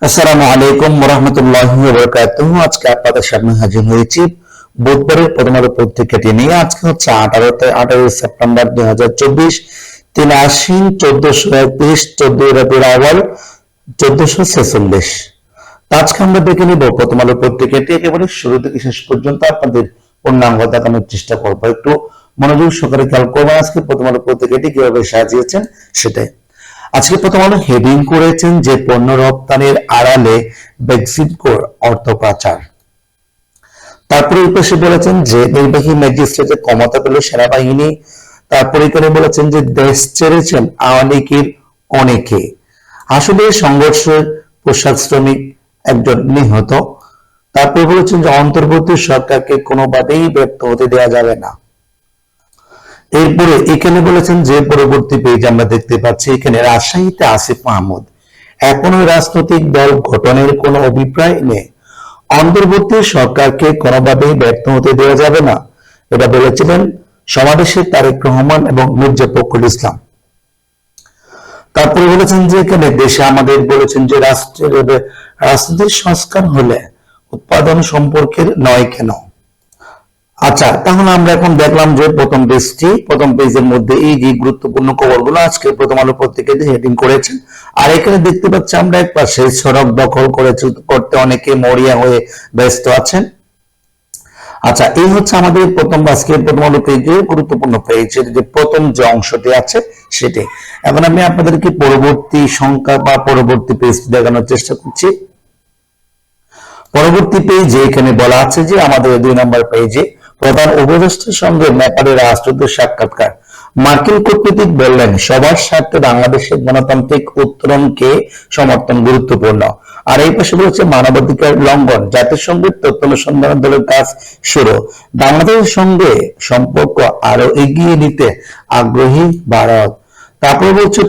আসসালামু আলাইকুম ওয়া রাহমাতুল্লাহি ওয়া বারাকাতুহু। আজকে আপনাদের সামনে হাজির হয়েছি বুধবারের প্রথম আলো পত্রিকাটি নিয়ে। আজকে হচ্ছে 18 সেপ্টেম্বর 2024, 3 আশ্বিন 1431, 14 রবিউল আউয়াল 1446। আজকে আমরা দেখে নিব প্রথম আলো পত্রিকাটি একেবারে শুরু থেকে শেষ পর্যন্ত আপনাদের পূর্ণাঙ্গ দেখানোর চেষ্টা করবো। একটু মনোযোগ সহকারে খেয়াল করবেন আজকে প্রথম আলো পত্রিকাটি কিভাবে সাজিয়েছেন সেটাই। আজকে প্রথম আলো হেডিং করেছেন যে পণ্য রপ্তানির আড়ালে বেক্সিমকোর অর্থ পাচার। তারপরে এই পাশে বলেছেন যে নির্বাহী ম্যাজিস্ট্রেটের ক্ষমতা পেল সেনাবাহিনী। তারপরে এখানে বলেছেন যে দেশ ছেড়েছেন আওয়ামী লীগের অনেকে। আসলে সংঘর্ষে পোশাক শ্রমিক একজন নিহত। তারপরে বলেছেন যে অন্তর্বর্তী সরকারকে কোনোভাবেই ব্যর্থ হতে দেওয়া যাবে না। এরপরে এখানে বলেছেন যে পরবর্তী পেজ আমরা দেখতে পাচ্ছি এখানে রাজশাহীতে আসিফ মাহমুদ এখনো রাজনৈতিক দল গঠনের কোনো অভিপ্রায় নেই, অন্তর্বর্তী সরকারকে কোনোভাবেই ব্যর্থ হতে দেওয়া যাবে না, এটা বলেছিলেন সমাবেশে তারেক রহমান এবং মির্জা ফখরুল ইসলাম। তারপরে বলেছেন যে এখানে দেশে আমাদের বলেছেন যে রাষ্ট্রের সংস্কার হলে উৎপাদন সম্পর্কের নয় কেন। আচ্ছা, তাহলে আমরা এখন দেখলাম যে প্রথম পেজের মধ্যে এই যে গুরুত্বপূর্ণ খবরগুলো আজকে প্রথম আলো পত্রিকাতে হেডিং করেছেন। আর এখানে দেখতে পাচ্ছি আমরা এক পাশে সড়ক দখল করতে অনেকে মরিয়া হয়ে ব্যস্ত আছেন। আচ্ছা, এই হচ্ছে আমাদের আজকের প্রথম আলো পেজে গুরুত্বপূর্ণ পেজের যে প্রথম যে অংশটি আছে সেটাই। এখন আমি আপনাদেরকে পরবর্তী সংখ্যা বা পরবর্তী পেজ দেখানোর চেষ্টা করছি। পরবর্তী পেজে এখানে বলা আছে যে আমাদের 2 নম্বর পেজে প্রধান উপদেষ্টার সঙ্গে নেপালের রাষ্ট্রদূত সাক্ষাৎকার। মার্কিন কূটনীতিক বললেন সবার স্বার্থে বাংলাদেশের গণতান্ত্রিক উত্তরণকে সমর্থন গুরুত্বপূর্ণ। আর এই পাশে বলেছে মানবাধিকার লঙ্ঘন, জাতিসংঘের তথ্য অনুসন্ধান দলের কাজ শুরু, বাংলাদেশের সঙ্গে সম্পর্ক আরো এগিয়ে নিতে আগ্রহী ভারত। তারপরে বলছে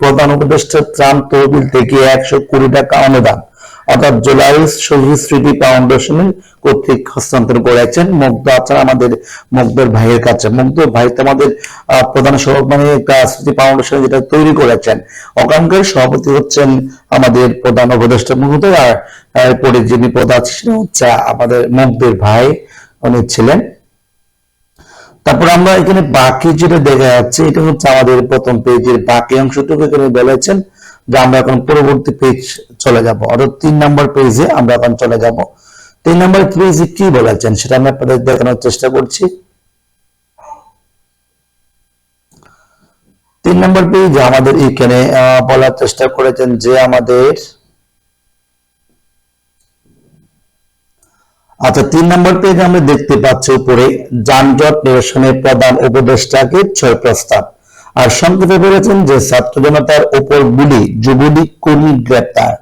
প্রধান উপদেষ্টা ত্রাণ তহবিল থেকে 100 কোটি টাকা অনুদান অর্থাৎ জুলাই শহীদ স্মৃতি ফাউন্ডেশন কর্তৃক হস্তান্তর করেছেন মুগ্ধ আমাদের মুগ্ধর ভাইয়ের কাছে। মুগ্ধ ভাই তো আমাদের প্রধান একটা স্মৃতি ফাউন্ডেশন যেটা তৈরি করেছেন, ওখানকার সভাপতি হচ্ছেন আমাদের প্রধান উপদেষ্টা মুগ্ধ। আর এরপরে যিনি প্রধান ছিলেন হচ্ছে আমাদের মুগ্ধের ভাই উনি ছিলেন। তারপর আমরা এখানে বাকি যেটা দেখা যাচ্ছে এটা হচ্ছে আমাদের প্রথম পেজের বাকি অংশটুকু এখানে বলেছেন যে আমরা এখন পরবর্তী পেজ চলে যাব, অর্থাৎ 3 নম্বর পেজে আমরা এখন চলে যাব। 3 নম্বর পেজে কি বলেছেন সেটা আমি আপনাদের দেখানোর চেষ্টা করছি। 3 নম্বর পেজে আমাদের এখানে বলার চেষ্টা করেছেন যে আমাদের 3 নম্বর পেজে আমরা দেখতে পাচ্ছি উপরে যানজট নিরসনে প্রধান উপদেষ্টাকে 6 প্রস্তাব। আর সংক্ষেপে বলেছেন যে ছাত্র জনতার উপর গুলি, যুবলীগ কর্মী গ্রেপ্তার,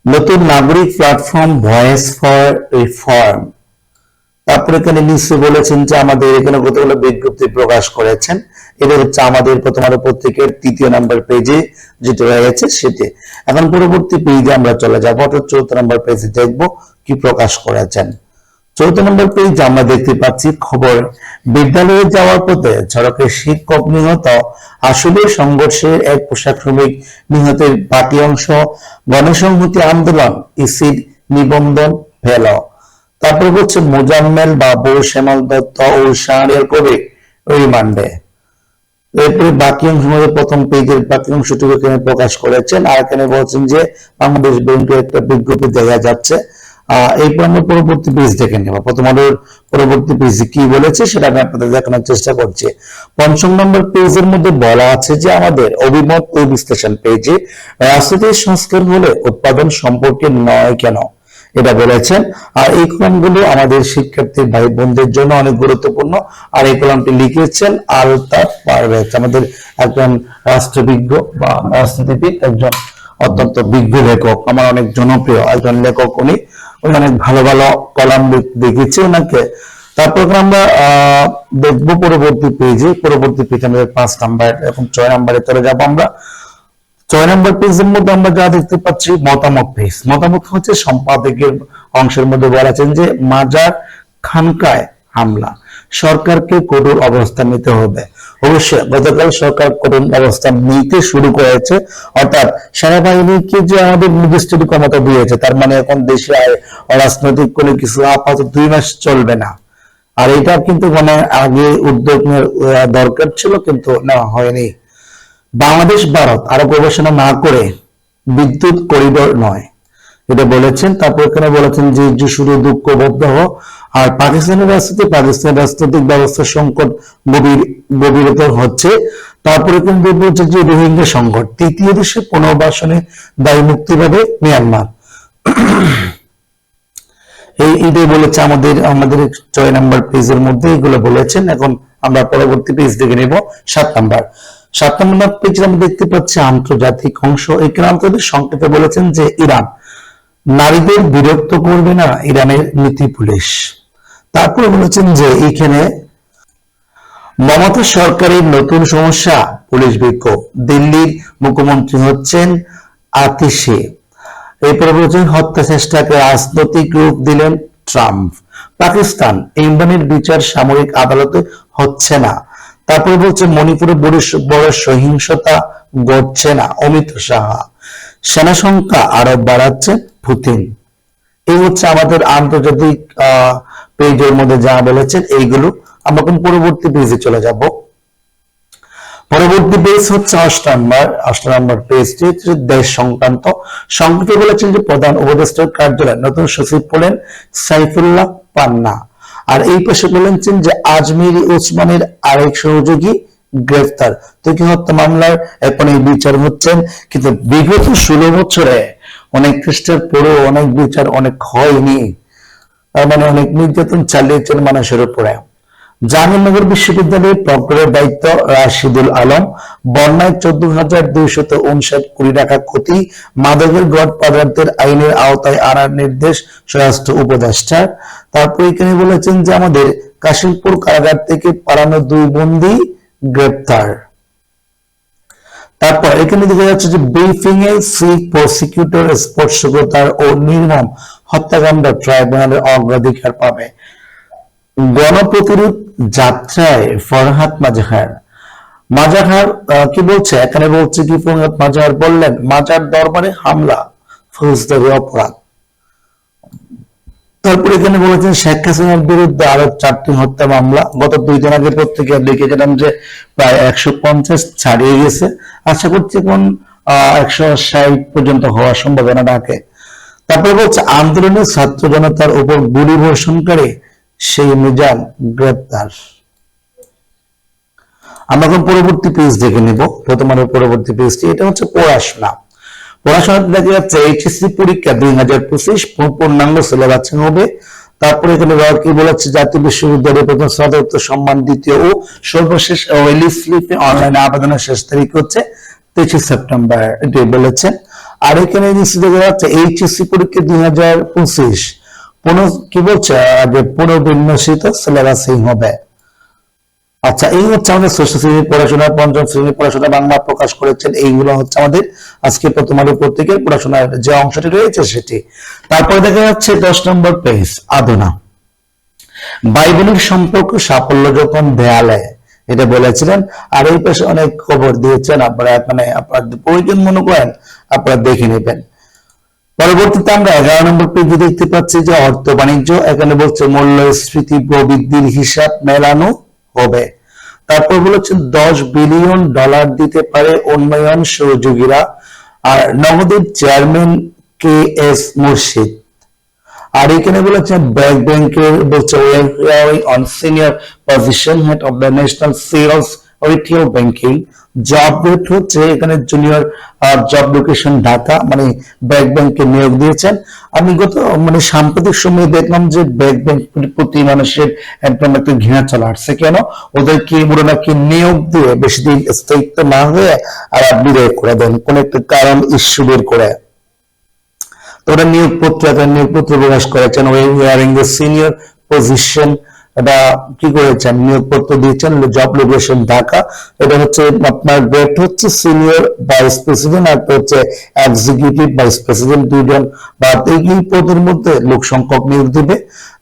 নতুন নাগরিক প্ল্যাটফর্ম ভয়েস ফর রিফর্ম। তারপরে এখানে নিশ্চয় বলেছেন যে আমাদের এখানে কতগুলো বিজ্ঞপ্তি প্রকাশ করেছেন। এটা হচ্ছে আমাদের প্রথম আলো পত্রিকার 3 নম্বর পেজে যেটা রয়েছে সেটি। এখন পরবর্তী পেজে আমরা চলে যাবো, অর্থাৎ 4 নম্বর পেজে দেখবো কি প্রকাশ করেছেন। 4 নম্বর পেজে আমরা দেখতে পাচ্ছি খবর বিদ্যালয়ে যাওয়ার পথে সড়কে শিক্ষক নিহত। আসলে সংঘর্ষের এক পোশাক শ্রমিক নিহতের বাকি অংশ গণসংহতি আন্দোলন ইসির নিবন্ধন ফেল। তারপর হচ্ছে মোজাম্মেল বাবু, শ্যামল দত্ত ও শাহরিয়ার কবির রিমান্ডে। এরপরে বাকি অংশ প্রথম পেজের বাকি অংশটুকু এখানে প্রকাশ করেছেন। আর এখানে বলছেন যে বাংলাদেশ ব্যাংকের একটা বিজ্ঞপ্তি দেখা যাচ্ছে। এরপর আমরা পরবর্তী পেজ দেখে নেব। প্রথম আলোর পরবর্তী পেজে কি বলেছে সেটা আমি আপনাদের দেখানোর চেষ্টা করছি। 5 নম্বর পেজের মধ্যে বলা আছে যে আমাদের অভিমত ও বিশ্লেষণ পেজে রাজনৈতিক সংস্কার হলে উৎপাদন সম্পর্কে নয় কেন, এটা বলেছেন। আর এই কলামগুলো আমাদের শিক্ষার্থী ভাই বোনদের জন্য অনেক গুরুত্বপূর্ণ। আর এই কলামটি লিখেছেন আলতাফ পারভেজ, আমাদের একজন রাষ্ট্রবিজ্ঞ বা রাজনীতিবিদ, একজন অত্যন্ত বিজ্ঞ লেখক, আমার অনেক জনপ্রিয় একজন লেখক। উনি অনেক ভালো ভালো কলাম লিখেছে ওনাকে। তারপর আমরা দেখবো পরবর্তী পেজে আমাদের 5 নাম্বার এবং 6 নাম্বারে চলে যাবো আমরা। 6 নম্বর পেজের মধ্যে আমরা যা দেখতে পাচ্ছি মতামত পেজ। মতামত হচ্ছে সম্পাদকের অংশের মধ্যে বলেছেন যে মাজার খানকায় হামলা, সরকারকে কঠোর অবস্থান নিতে হবে, অবশ্যই গতকাল সরকার কঠিন অবস্থান নিতে শুরু করেছে, অর্থাৎ সেনাবাহিনীকে যে আমাদের নির্দিষ্ট ক্ষমতা দিয়েছে, তার মানে এখন দেশে রাজনৈতিক কোনো কিছু আপাতত 2 মাস চলবে না। আর এটা কিন্তু মানে আগে উদ্যোগ নেওয়ার দরকার ছিল, কিন্তু নেওয়া হয়নি। বাংলাদেশ ভারত আরো গবেষণা না করে বিদ্যুৎ করিডোর নয়, এটা বলেছেন। তারপর এখানে বলেছেন যে শুধু দুঃখবদ্ধ আর পাকিস্তানের রাজনৈতিক ব্যবস্থার সংকট গভীরতর হচ্ছে। তারপরে কিন্তু বলছে যে রোহিঙ্গা সংকট, তৃতীয় দেশে পুনর্বাসনে দায়ী মুক্তি পাবে মিয়ানমার। এইটাই বলেছে আমাদের 6 নম্বর পেজের মধ্যে এগুলো বলেছেন। এখন আমরা পরবর্তী পেজ দেখে নেব 7 নম্বর পেজে আমরা দেখতে পাচ্ছি আন্তর্জাতিক অংশ। এখানে আন্তর্জাতিক সংক্ষেপে বলেছেন যে ইরান নারীদের বিরক্ত করবে না ইরানের নীতি পুলিশ। তারপরে বলেছেন যে এখানে মমতা সরকারের নতুন সমস্যা পুলিশ বিক্ষোভ, দিল্লির মুখ্যমন্ত্রী হচ্ছেন আতিশি। এরপরে বলেছেন হত্যা চেষ্টাকে রাজনৈতিক রূপ দিলেন ট্রাম্প। পাকিস্তান ইমরানের বিচার সামরিক আদালতে হচ্ছে না। তারপরে বলছে মণিপুরে বড় সহিংসতা ঘটছে না অমিত শাহ। সেনা সংখ্যা আরো বাড়াচ্ছে পুতিন। এই হচ্ছে আমাদের আন্তর্জাতিক পেজের মধ্যে যা বলেছেন এইগুলো। আমরা কোন পরবর্তী পেজে চলে যাব। পরবর্তী পেজ হচ্ছে 8 নম্বর পেজটি হচ্ছে দেশ সংক্রান্ত। সংক্ষেপে বলেছেন যে প্রধান উপদেষ্টার কার্যালয়ে নতুন সচিব হলেন সাইফুল্লাহ পান্না। আর এই পাশে বলেছেন যে আজমিরি ওসমানের আরেক সহযোগী গ্রেফতার। তুর্কি হত্যা মামলার এখন এই বিচার হচ্ছেন, কিন্তু বিগত 16 বছরে অনেক চেষ্টার পরেও অনেক বিচার অনেক হয়নি। তার মানে অনেক নির্যাতন চালিয়েছেন মানুষের উপরে। জাহাঙ্গীরনগর বিশ্ববিদ্যালয়ের প্রক্টরের দায়িত্ব রাশিদুল আলম। বন্যায় 14,259 কোটি টাকা ক্ষতি, মাদকের পদার্থের আইনের আওতায় আনার নির্দেশ স্বরাষ্ট্র উপদেষ্টার। তারপর এখানে বলেছেন যে আমাদের কাশিমপুর কারাগার থেকে পালানো 2 বন্দী গ্রেপ্তার। তারপর এখানে দেখা যাচ্ছে যে ব্রিফিং এ চিফ প্রসিকিউটর স্পর্শকাতর ও নির্মম হত্যাকাণ্ড ট্রাইব্যুনালের অগ্রাধিকার পাবে। গণপ্রতিরোধ যাত্রায় ফরহাদ মাজাহার কি বলছে, এখানে বলছে কি ফরহাদ মাজাহার বললেন মাজার দরবারে হামলা ফৌজদারি অপরাধ। তারপর এখানে বলেছেন শেখ হাসিনার বিরুদ্ধে আরো 4টি হত্যা মামলা। গত 2 দিন আগে পত্রিকায় লিখেছিলাম যে প্রায় 150 ছাড়িয়ে গেছে। আশা করছি এখন 160 পর্যন্ত হওয়ার সম্ভাবনা থাকে। তারপরে বলছে আন্দোলনের ছাত্র জনতার উপর গুলি বর্ষণকারী সেই মিজান গ্রেপ্তার। আমরা এখন পরবর্তী পেজ দেখে নেব। প্রথমে পরবর্তী পেজটি, এটা হচ্ছে পড়াশোনাতে দেখা যাচ্ছে এইচএসসি পরীক্ষা 2025 পূর্ণাঙ্গ সিলেবাস হবে। তারপরে এখানে কি বলেছে জাতীয় বিশ্ববিদ্যালয়ের প্রথম স্নাতকোত্তর সম্মান দ্বিতীয় ও সর্বশেষ ওয়েলি স্লিপে অনলাইনে আবেদনের শেষ তারিখ হচ্ছে 23 সেপ্টেম্বর, এটাই বলেছেন। আর এখানে দেখা যাচ্ছে এইচএসসি পরীক্ষা 2025 কি বলছে যে পুনর্বিন্যসিত সিলেবাসই হবে। আচ্ছা, এই হচ্ছে আমাদের ষষ্ঠ শ্রেণীর পড়াশোনা, পঞ্চম শ্রেণীর পড়াশোনা বাংলা প্রকাশ করেছেন। এইগুলো হচ্ছে আমাদের আজকে প্রথম আলো পত্রিকার পড়াশোনার যে অংশটি রয়েছে সেটি। তারপরে দেখা যাচ্ছে 10 নম্বর পেজ আদনা। ভাই বোনের সম্পর্ক সাফল্য যখন দেয়ালে, এটা বলেছিলেন। আর এই পাশে অনেক খবর দিয়েছেন, আপনারা মানে আপনার প্রয়োজন মনে করেন আপনারা দেখে নেবেন। পরবর্তীতে আমরা 11 নম্বর পেজে দেখতে পাচ্ছি যে অর্থ বাণিজ্য। এখানে বলছে মূল্যস্ফীতি প্রবৃদ্ধির হিসাব মেলানো হবে। তারপর বলেছেন $10 বিলিয়ন দিতে পারে উন্নয়ন সহযোগীরা। আর নগদের চেয়ারম্যান KS মুর্শিদ। আর এখানে বলেছেন ব্যাংকের বলছে on senior position head of the national sales retail banking. Job rate হচ্ছে এখানে জুনিয়র জব লোকেশন ঢাকা, মানে ব্যাংকে নিয়োগ দিয়েছেন। আমি মানে সাম্প্রতিক সময়ে দেখলাম যে ব্যাংক প্রতি মানুষের একদম একটা ঘৃণা চলে আসছে। কেন? ওদেরকে নাকি নিয়োগ দিয়ে বেশি দিন স্থায়িত্ব না হয়ে আর বিদায় করে দেন কোন একটা কারণ ইস্যু বের করে। তো ওরা নিয়োগপত্র প্রকাশ করেছেন। ওয়ারিং দ্য সিনিয়র পজিশন, এটা কি করেছেন নিয়োগপত্র দিয়েছেন জব লোকেশন ঢাকা। এটা হচ্ছে আপনার গ্রেড হচ্ছে সিনিয়র ভাইস প্রেসিডেন্ট আর হচ্ছে এক্সিকিউটিভ ভাইস প্রেসিডেন্ট, 2 জন বা এই পদের মধ্যে লোক সংখ্যক নিয়োগ দিবে।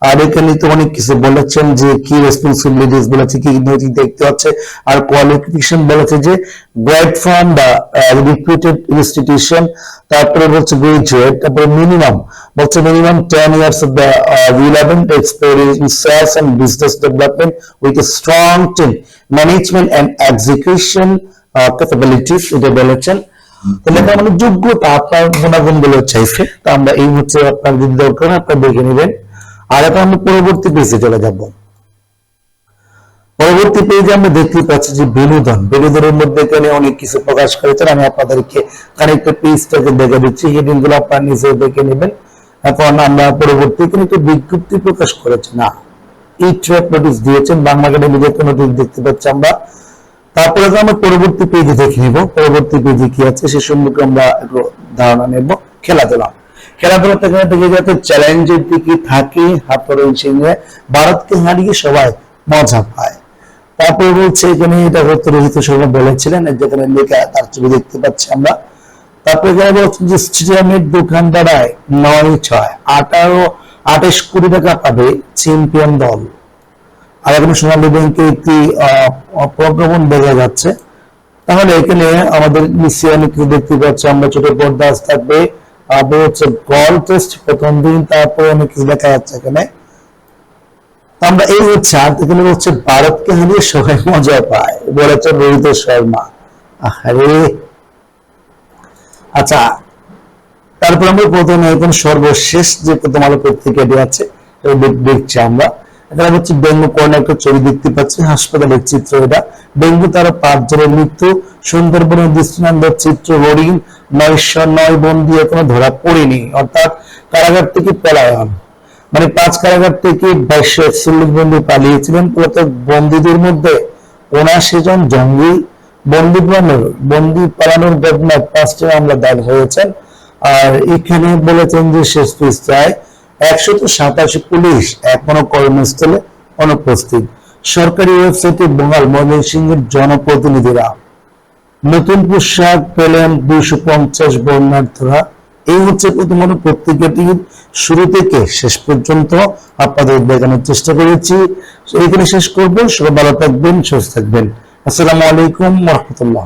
আর এখানে তো অনেক কিছু বলেছেন যে কি রেসপন্সিবিলিটিস বলেছে, কি নৈতিক দায়িত্ব আছে, আর কোয়ালিফিকেশন বলেছে যে গ্রেড ফ্রম দ্য রিপিউটেড ইনস্টিটিউশন, তারপরে বলছে গ্রাজুয়েট, তারপরে মিনিমাম বলছে minimum 10 years of the relevant experience in sales and business development with a strong team management and execution capabilities, এটা বলেছেন। তাহলে এটা মানে যোগ্যতা, আপনার গুণাগুণগুলো চাইছে। তো আমরা এই হচ্ছে আপনার যদি দরকার আপনার দেখে নেবেন। আর এখন আমরা পরবর্তী পেজে চলে যাব। পরবর্তী পেজে আমরা দেখতে পাচ্ছি যে বিনোদনের মধ্যে এখানে অনেক কিছু প্রকাশ করেছেন। আমি আপনাদেরকে খানিকটা পেজটাকে দেখে দিচ্ছি, হেডিং গুলো আপনারা নিজে দেখে নেবেন। এখন আমরা পরবর্তী এখানে একটু বিজ্ঞপ্তি প্রকাশ করেছেন, না এই ট্রেড নোটিশ দিয়েছেন, বাংলা একাডেমির একটা নোটিশ দেখতে পাচ্ছি আমরা। তারপরে আমরা পরবর্তী পেজে দেখে নিব, পরবর্তী পেজে কি আছে সে সম্পর্কে আমরা একটু ধারণা নেব। খেলাধুলা থেকে দেখে যাতে চ্যালেঞ্জের দিকে থাকে, হাতরে নিয়ে ভারতকে হারিয়ে সবাই মজা পায়। তারপরে বলছে এখানে এটা হয়তো রোহিত শর্মা বলেছিলেন, যেখানে লেখা তার ছবি দেখতে পাচ্ছি আমরা। তারপরে যারা বলছেন যে স্টেডিয়ামের দোকানদারায় 28 কোটি টাকা পাবে চ্যাম্পিয়ন দল। আর এখন সোনালী ব্যাংকে একটি প্রজ্ঞাপন বোঝা যাচ্ছে। তাহলে এখানে আমাদের নিশ্চয়ই অনেক কিছু দেখতে পাচ্ছি আমরা, ছোট পর্দা থাকবে, হচ্ছে গল টেস্ট প্রথম দিন, তারপরে অনেক কিছু দেখা যাচ্ছে এখানে। আমরা এই হচ্ছে আর এখানে হচ্ছে ভারতকে হারিয়ে সবাই মজা পায় বলেছেন রোহিত শর্মা। আরে আচ্ছা, তারপর আমরা প্রথমে এখন সর্বশেষ যে প্রথম আলো পত্রিকাটি আছে দেখছি আমরা। এখানে হচ্ছে ডেঙ্গু করোনা একটা ছবি দেখতে পাচ্ছি, হাসপাতালের চিত্র এটা। ডেঙ্গু তারা 5 জনের মৃত্যু, সুন্দরবনের দৃষ্টান্ত চিত্র, হরিণ 909 বন্দী এখনো ধরা পড়েনি, অর্থাৎ কারাগার থেকে পলায়ন, মানে 5 কারাগার থেকে 241 বন্দী পালিয়েছিলেন। প্রত্যেক বন্দীদের মধ্যে 79 জন জঙ্গি। বন্দী পালানোর ঘটনায় 5টি মামলা দায়ের হয়েছেন। আর এখানে বলেছেন যে শেষ পৃষ্ঠায় 187 পুলিশ এখনো কর্মস্থলে অনুপস্থিত। সরকারি ওয়েবসাইটে বঙ্গাল ময়মনসিংহের জনপ্রতিনিধিরা নতুন পোশাক পেলেন 250 বর্ণার্থরা। এই হচ্ছে প্রথম আলো পত্রিকাটির শুরু থেকে শেষ পর্যন্ত আপনাদের দেখানোর চেষ্টা করেছি। এখানে শেষ করবো। সবাই ভালো থাকবেন, সুস্থ থাকবেন। আসসালামু আলাইকুম ওয়া রাহমাতুল্লাহ।